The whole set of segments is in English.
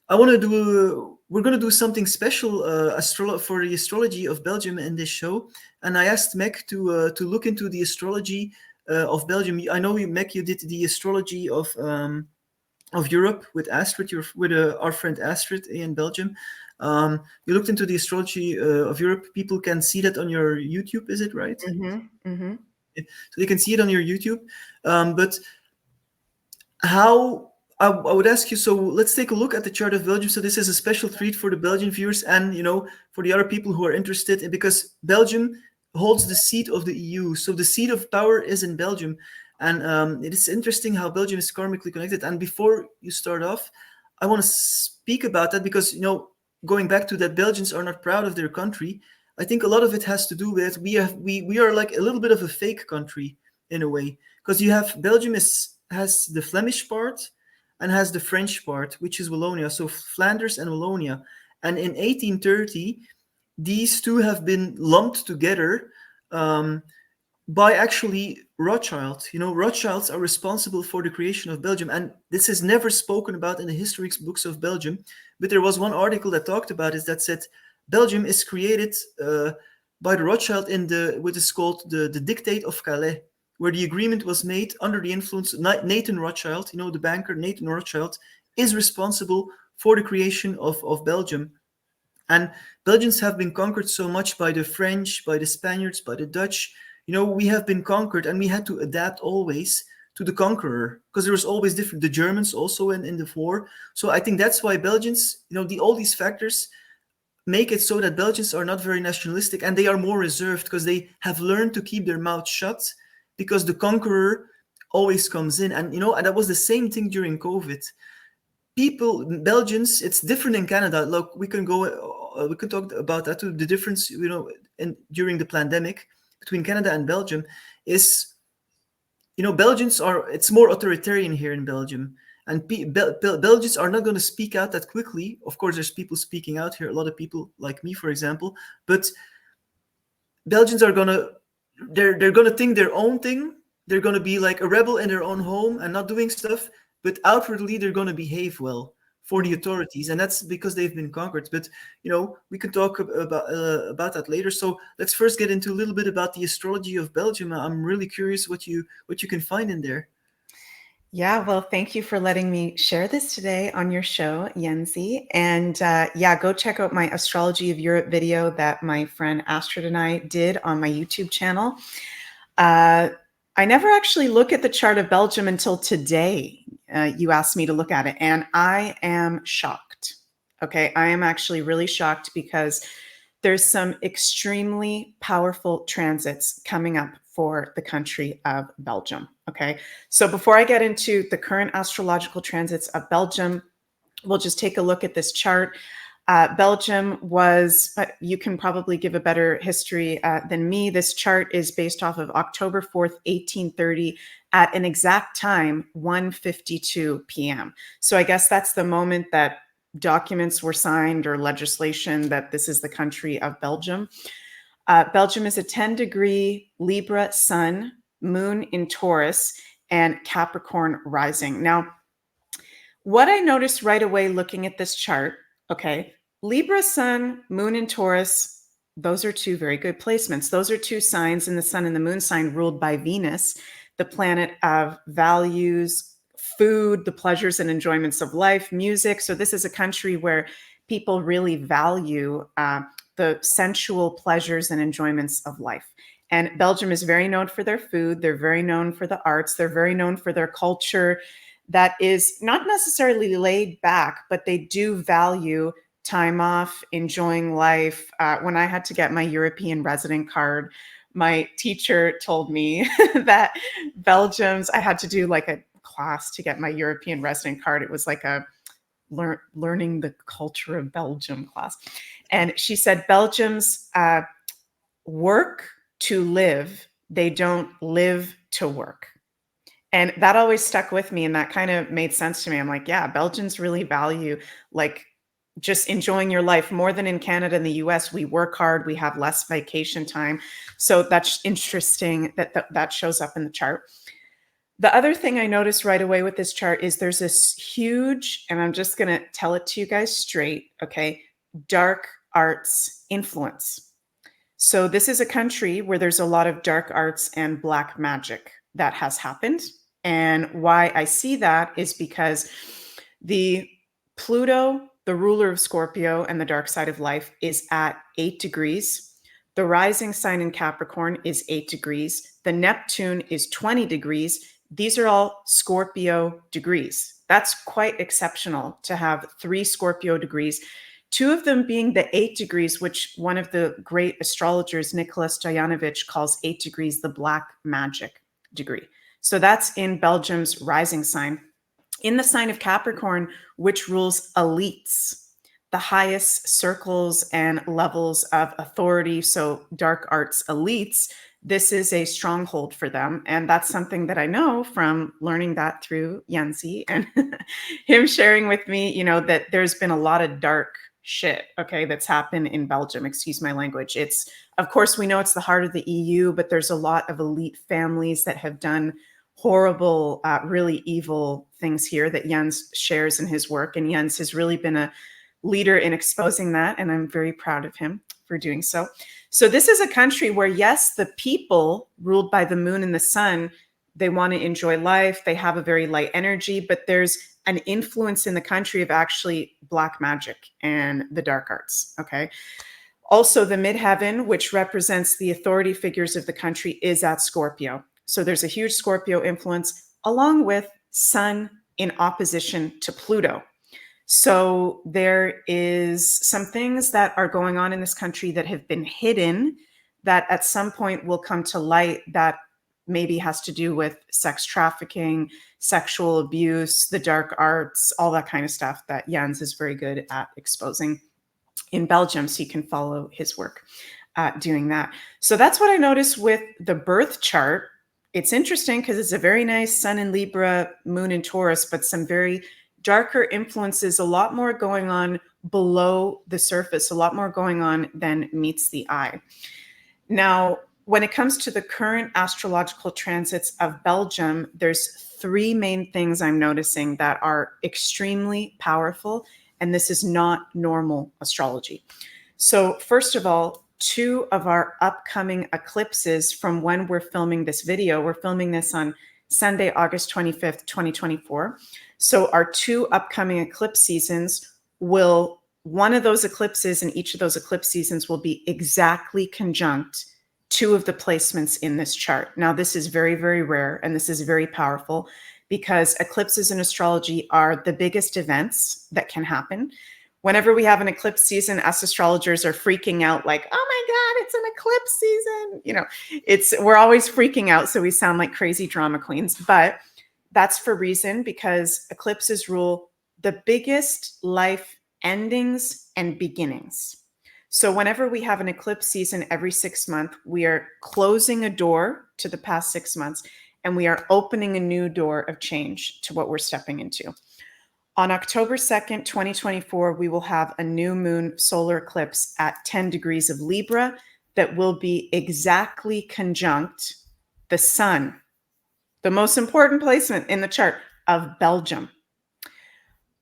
I want to do. We're going to do something special for the astrology of Belgium in this show, and I asked Meg to look into the astrology of Belgium. I know you, Meg, you did the astrology of Europe with Astrid, with our friend Astrid in Belgium. You looked into the astrology of Europe. People can see that on your YouTube. Is it right? So they can see it on your YouTube. But how I would ask you, so let's take a look at the chart of Belgium. So this is a special treat for the Belgian viewers and, for the other people who are interested, because Belgium holds the seat of the EU. So the seat of power is in Belgium. And it is interesting how Belgium is karmically connected. And before you start off, I want to speak about that because, going back to that, Belgians are not proud of their country. I think a lot of it has to do with we are like a little bit of a fake country in a way, because you have Belgium has the Flemish part and has the French part, which is Wallonia, so Flanders and Wallonia. And in 1830, these two have been lumped together by actually Rothschild. Rothschilds are responsible for the creation of Belgium, and this is never spoken about in the history books of Belgium. But there was one article that talked about it that said Belgium is created by the Rothschild in what is called the Dictate of Calais, where the agreement was made under the influence. Nathan Rothschild, the banker Nathan Rothschild, is responsible for the creation of Belgium. And Belgians have been conquered so much by the French, by the Spaniards, by the Dutch. We have been conquered, and we had to adapt always to the conqueror, because there was always different. The Germans also in the war. So I think that's why Belgians, all these factors make it so that Belgians are not very nationalistic, and they are more reserved because they have learned to keep their mouth shut, because the conqueror always comes in. And and that was the same thing during COVID. Belgians, it's different in Canada. Look, we can talk about that too. The difference, during the pandemic between Canada and Belgium is, Belgians it's more authoritarian here in Belgium. And Belgians are not going to speak out that quickly. Of course, there's people speaking out here, a lot of people like me, for example. But Belgians are they're going to think their own thing. They're going to be like a rebel in their own home and not doing stuff. But outwardly, they're going to behave well for the authorities. And that's because they've been conquered. But, we can talk about that later. So let's first get into a little bit about the astrology of Belgium. I'm really curious what you can find in there. Yeah, well, thank you for letting me share this today on your show, Yenzi. And go check out my Astrology of Europe video that my friend Astrid and I did on my YouTube channel. I never actually look at the chart of Belgium until today. You asked me to look at it, and I am shocked. Okay, I am actually really shocked because there's some extremely powerful transits coming up for the country of Belgium. Okay, so before I get into the current astrological transits of Belgium, we'll just take a look at this chart. Belgium was, you can probably give a better history than me. This chart is based off of October 4th, 1830 at an exact time, 1:52 p.m. So I guess that's the moment that documents were signed or legislation that this is the country of Belgium. Belgium is a 10-degree Libra sun, moon in Taurus, and Capricorn rising. Now, what I noticed right away looking at this chart, okay, Libra sun, moon in Taurus, those are two very good placements. Those are two signs in the sun and the moon sign ruled by Venus, the planet of values, food, the pleasures and enjoyments of life, music. So this is a country where people really value the sensual pleasures and enjoyments of life. And Belgium is very known for their food. They're very known for the arts. They're very known for their culture that is not necessarily laid back, but they do value time off, enjoying life. When I had to get my European resident card, my teacher told me that I had to do like a class to get my European resident card. It was like a learning the culture of Belgium class. And she said, Belgians work to live. They don't live to work. And that always stuck with me. And that kind of made sense to me. I'm like, yeah, Belgians really value like just enjoying your life more than in Canada and the US. We work hard. We have less vacation time. So that's interesting that shows up in the chart. The other thing I noticed right away with this chart is there's this huge, and I'm just going to tell it to you guys straight, okay, dark arts influence. So this is a country where there's a lot of dark arts and black magic that has happened. And why I see that is because the Pluto, the ruler of Scorpio and the dark side of life, is at 8 degrees. The rising sign in Capricorn is 8 degrees. The Neptune is 20 degrees. These are all Scorpio degrees. That's quite exceptional to have 3 Scorpio degrees, 2 of them being the 8 degrees, which one of the great astrologers, Nicholas Stoyanovich, calls 8 degrees the black magic degree. So that's in Belgium's rising sign. In the sign of Capricorn, which rules elites, the highest circles and levels of authority, so dark arts elites, this is a stronghold for them. And that's something that I know from learning that through Yancy and him sharing with me, you know, that there's been a lot of dark shit, okay, that's happened in Belgium. Excuse my language. It's, of course, we know it's the heart of the EU, but there's a lot of elite families that have done horrible, really evil things here that Jens shares in his work. And Jens has really been a leader in exposing that. And I'm very proud of him for doing so. So this is a country where, yes, the people ruled by the moon and the sun, they want to enjoy life. They have a very light energy, but there's an influence in the country of actually black magic and the dark arts. Okay. Also, the midheaven, which represents the authority figures of the country, is at Scorpio. So there's a huge Scorpio influence, along with Sun in opposition to Pluto. So there is some things that are going on in this country that have been hidden that at some point will come to light, that maybe has to do with sex trafficking, sexual abuse, the dark arts, all that kind of stuff that Jens is very good at exposing in Belgium. So you can follow his work doing that. So that's what I noticed with the birth chart. It's interesting because it's a very nice Sun in Libra, Moon in Taurus, but some very darker influences, a lot more going on below the surface, a lot more going on than meets the eye. Now, when it comes to the current astrological transits of Belgium, there's 3 main things I'm noticing that are extremely powerful, and this is not normal astrology. So first of all, 2 of our upcoming eclipses from when we're filming this video, we're filming this on Sunday, August 25th, 2024. So our 2 upcoming eclipse seasons will, one of those eclipses in each of those eclipse seasons will be exactly conjunct 2 of the placements in this chart. Now, this is very, very rare, and this is very powerful because eclipses in astrology are the biggest events that can happen. Whenever we have an eclipse season, us astrologers are freaking out like, oh my God, it's an eclipse season. You know, we're always freaking out. So we sound like crazy drama queens, but that's for reason, because eclipses rule the biggest life endings and beginnings. So whenever we have an eclipse season every 6 months, we are closing a door to the past 6 months, and we are opening a new door of change to what we're stepping into. On October 2nd, 2024, we will have a new moon solar eclipse at 10 degrees of Libra that will be exactly conjunct the sun, the most important placement in the chart of Belgium.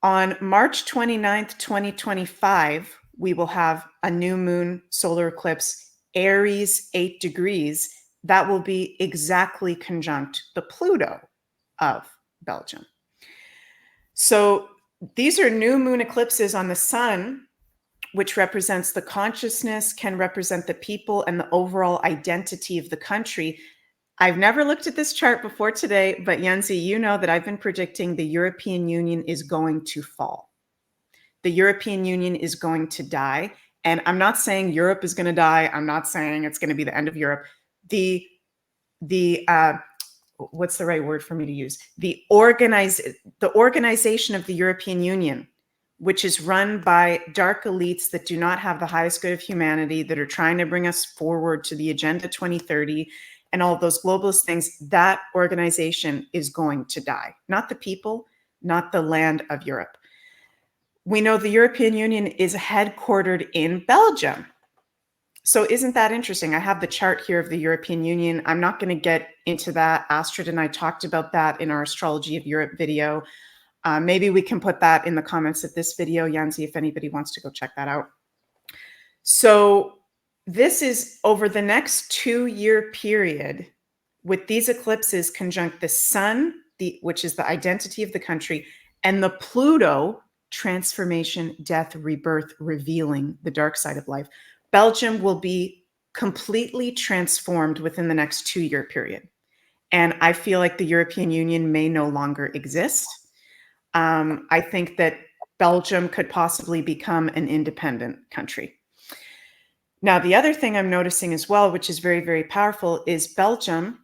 On March 29th, 2025, we will have a new moon solar eclipse, Aries 8 degrees, that will be exactly conjunct the Pluto of Belgium. So these are new moon eclipses on the sun, which represents the consciousness, can represent the people and the overall identity of the country. I've never looked at this chart before today, but Yancy, you know that I've been predicting the European Union is going to fall. The European Union is going to die. And I'm not saying Europe is going to die. I'm not saying it's going to be the end of Europe. What's the right word for me to use? The organization of the European Union, which is run by dark elites that do not have the highest good of humanity, that are trying to bring us forward to the Agenda 2030 and all of those globalist things, that organization is going to die. Not the people, not the land of Europe. We know the European Union is headquartered in Belgium. So isn't that interesting? I have the chart here of the European Union. I'm not going to get into that. Astrid and I talked about that in our Astrology of Europe video. Maybe we can put that in the comments of this video, Yanzi, if anybody wants to go check that out. So this is over the next 2-year period with these eclipses conjunct the sun, which is the identity of the country, and the Pluto, transformation, death, rebirth, revealing the dark side of life. Belgium will be completely transformed within the next 2-year period. And I feel like the European Union may no longer exist. I think that Belgium could possibly become an independent country. Now, the other thing I'm noticing as well, which is very, very powerful, is Belgium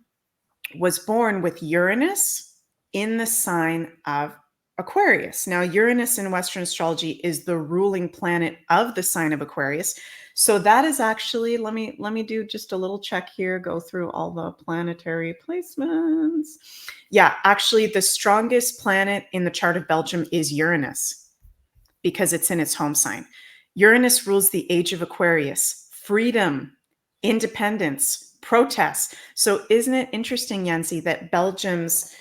was born with Uranus in the sign of Aquarius. Now, Uranus in Western astrology is the ruling planet of the sign of Aquarius. So that is actually, let me do just a little check here, go through all the planetary placements. Yeah, actually the strongest planet in the chart of Belgium is Uranus because it's in its home sign. Uranus rules the age of Aquarius, freedom, independence, protests. So isn't it interesting, Yancy, that Belgians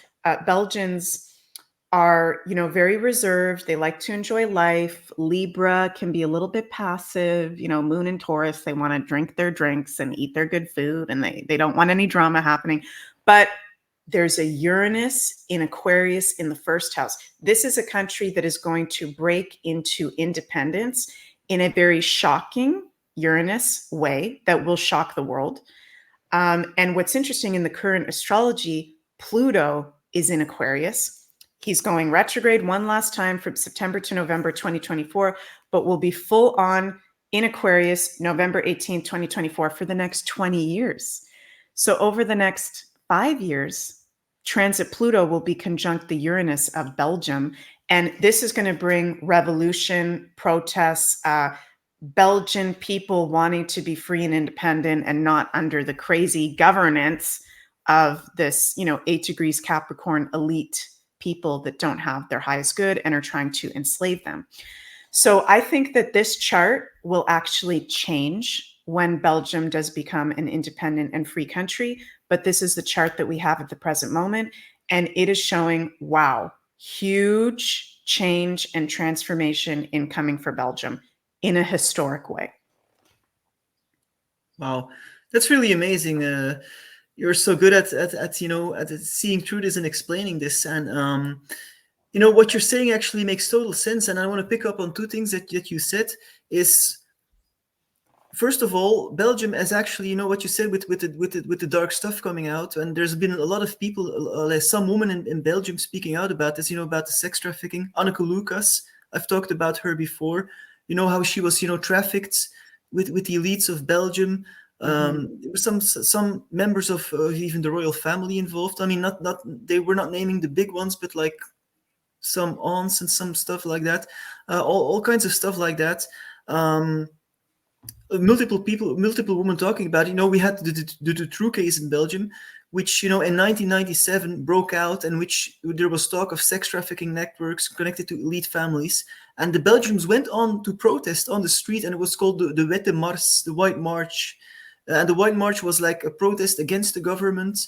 are, very reserved. They like to enjoy life. Libra can be a little bit passive. Moon and Taurus, they want to drink their drinks and eat their good food, and they don't want any drama happening. But there's a Uranus in Aquarius in the first house. This is a country that is going to break into independence in a very shocking Uranus way that will shock the world. And what's interesting in the current astrology, Pluto is in Aquarius. He's going retrograde one last time from September to November 2024, but will be full on in Aquarius November 18, 2024 for the next 20 years. So over the next 5 years, transit Pluto will be conjunct the Uranus of Belgium. And this is going to bring revolution, protests, Belgian people wanting to be free and independent and not under the crazy governance of this, 8 degrees Capricorn elite people that don't have their highest good and are trying to enslave them. So I think that this chart will actually change when Belgium does become an independent and free country. But this is the chart that we have at the present moment. And it is showing, wow, huge change and transformation incoming for Belgium in a historic way. Wow, that's really amazing. You're so good at seeing through this and explaining this, and what you're saying actually makes total sense. And I want to pick up on two things that you said. Is first of all, Belgium is actually, what you said with the dark stuff coming out, and there's been a lot of people, like some woman in Belgium speaking out about this, about the sex trafficking. Anneke Lucas, I've talked about her before. How she was, trafficked with the elites of Belgium. There were some members of even the royal family involved. I mean, not they were not naming the big ones, but like some aunts and some stuff like that. All kinds of stuff like that. Multiple women talking about. We had the true case in Belgium, which in 1997 broke out, and which there was talk of sex trafficking networks connected to elite families, and the Belgians went on to protest on the street, and it was called the Witte Mars, the White March, and the White March was like a protest against the government,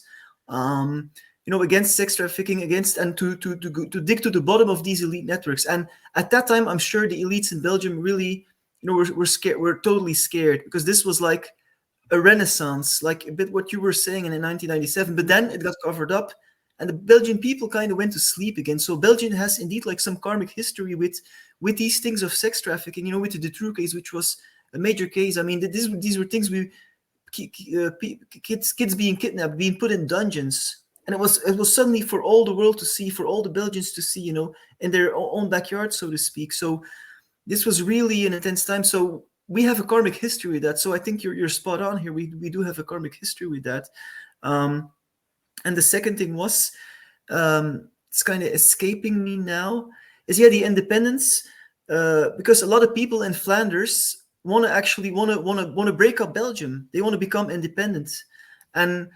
against sex trafficking, against and to dig to the bottom of these elite networks. And at that time, I'm sure the elites in Belgium really, were scared, were totally scared, because this was like a renaissance, like a bit what you were saying in 1997. But then it got covered up, and the Belgian people kind of went to sleep again. So Belgium has indeed like some karmic history with these things of sex trafficking. With the true case, which was a major case. I mean, these were things kids being kidnapped, being put in dungeons, and it was suddenly for all the world to see, for all the Belgians to see, in their own backyard, so to speak. So this was really an intense time. So we have a karmic history with that. So I think you're spot on here. We do have a karmic history with that. And the second thing was, it's kind of escaping me now, is the independence, because a lot of people in Flanders want to break up Belgium. They want to become independent, and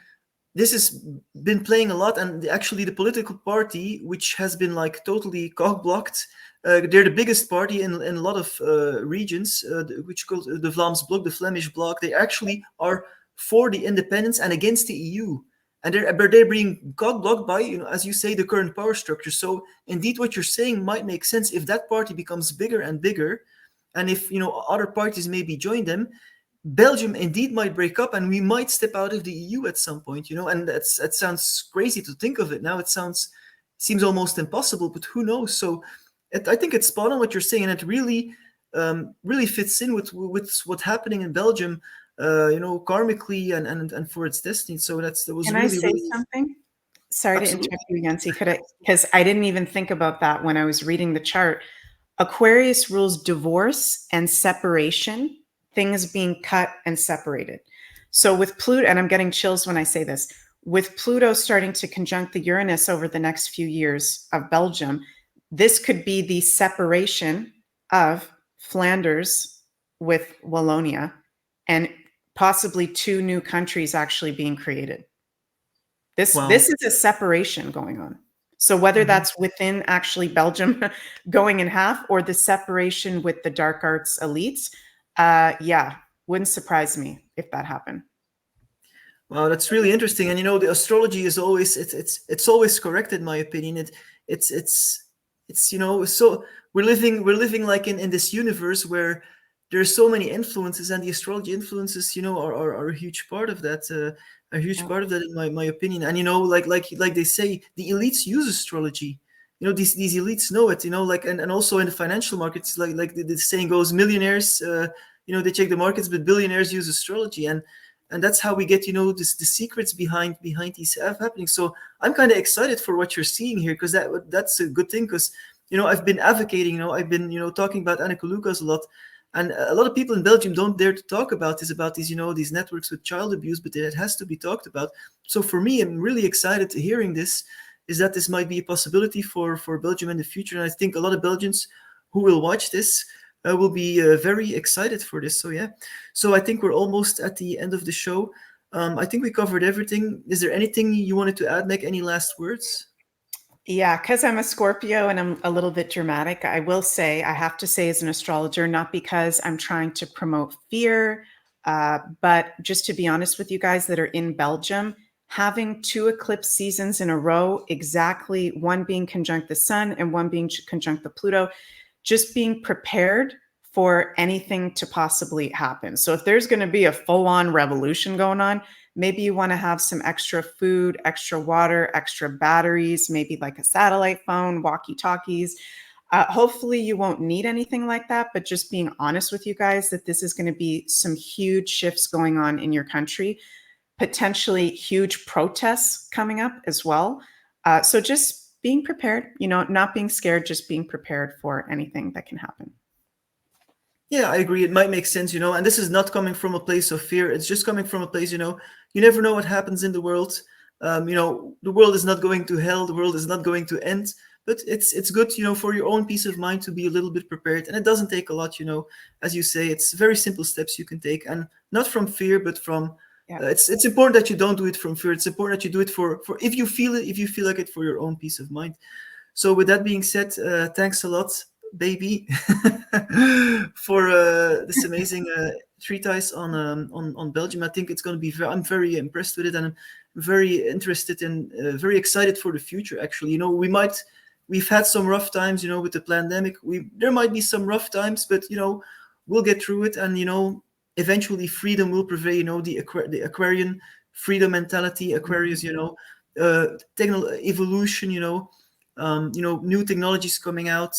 this has been playing a lot, and actually the political party, which has been like totally cock blocked, they're the biggest party in a lot of regions, which called the Vlaams Bloc, the Flemish Bloc. They actually are for the independence and against the EU, and they're being cock blocked by, as you say, the current power structure. So indeed, what you're saying might make sense if that party becomes bigger and bigger, and if other parties maybe join them. Belgium indeed might break up, and we might step out of the EU at some point, and that sounds crazy to think of it now. It seems almost impossible, but who knows? So I think it's spot on what you're saying, and it really really fits in with what's happening in Belgium, karmically and for its destiny. So that was Can I really, say really something? Sorry to absolutely. interrupt you, Yancy. Could I? Because I didn't even think about that when I was reading the chart. Aquarius rules divorce and separation, things being cut and separated. So with Pluto, and I'm getting chills when I say this, with Pluto starting to conjunct the Uranus over the next few years of Belgium, this could be the separation of Flanders with Wallonia, and possibly two new countries actually being created. This Wow. is a separation going on. So whether that's within actually Belgium going in half, or the separation with the dark arts elites, yeah, wouldn't surprise me if that happened. Wow, that's really interesting. And the astrology is always it's always correct in my opinion. It's so we're living like in this universe where there's so many influences, and the astrology influences are a huge part of that. A huge Yeah. part of that, in my opinion. And like they say, the elites use astrology. These elites know it. And also in the financial markets, like the saying goes, millionaires, they check the markets, but billionaires use astrology, and that's how we get the secrets behind these happening. So I'm kind of excited for what you're seeing here, because that's a good thing, because I've been advocating, I've been talking about Anneke Lucas a lot, and a lot of people in Belgium don't dare to talk about these these networks with child abuse, but it has to be talked about. So for me, I'm really excited to hearing this, is that this might be a possibility for Belgium in the future. And I think a lot of Belgians who will watch this will be very excited for this. So yeah, so I think we're almost at the end of the show. I think we covered everything. Is there anything you wanted to add? Make any last words? Yeah, because I'm a Scorpio and I'm a little bit dramatic, I will say, I have to say, as an astrologer, not because I'm trying to promote fear, but just to be honest with you guys that are in Belgium, having two eclipse seasons in a row, exactly one being conjunct the sun and one being conjunct the Pluto, just being prepared for anything to possibly happen. So if there's going to be a full-on revolution going on, maybe you want to have some extra food, extra water, extra batteries, maybe like a satellite phone, walkie-talkies. Hopefully you won't need anything like that, but just being honest with you guys that this is going to be some huge shifts going on in your country, potentially huge protests coming up as well. So just being prepared, not being scared, just being prepared for anything that can happen. Yeah, I agree. It might make sense, and this is not coming from a place of fear. It's just coming from a place, you never know what happens in the world. The world is not going to hell. The world is not going to end. But it's good, for your own peace of mind to be a little bit prepared. And it doesn't take a lot, as you say. It's very simple steps you can take, and not from fear, but from. Yeah. It's important that you don't do it from fear. It's important that you do it for if you feel it, if you feel like it, for your own peace of mind. So with that being said, thanks a lot, baby, for this amazing treatise on Belgium. I think it's going to be. I'm very impressed with it, and I'm very interested and very excited for the future. Actually, we've had some rough times, with the pandemic. There might be some rough times, but we'll get through it, and eventually freedom will prevail. The Aquarian freedom mentality, Aquarius. Evolution. New technologies coming out.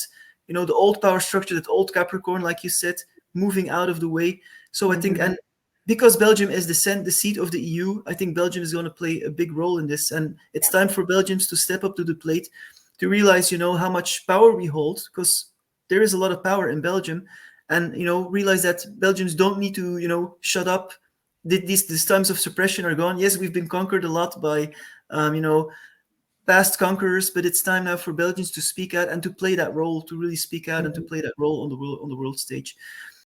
The old power structure, that old Capricorn, like you said, moving out of the way. So I think, and because Belgium is the seat of the EU, I think Belgium is going to play a big role in this. And it's time for Belgians to step up to the plate, to realize, how much power we hold, because there is a lot of power in Belgium. And, realize that Belgians don't need to, shut up. These times of suppression are gone. Yes, we've been conquered a lot by, past conquerors, but it's time now for Belgians to speak out and to play that role, to really speak out and to play that role on the world stage.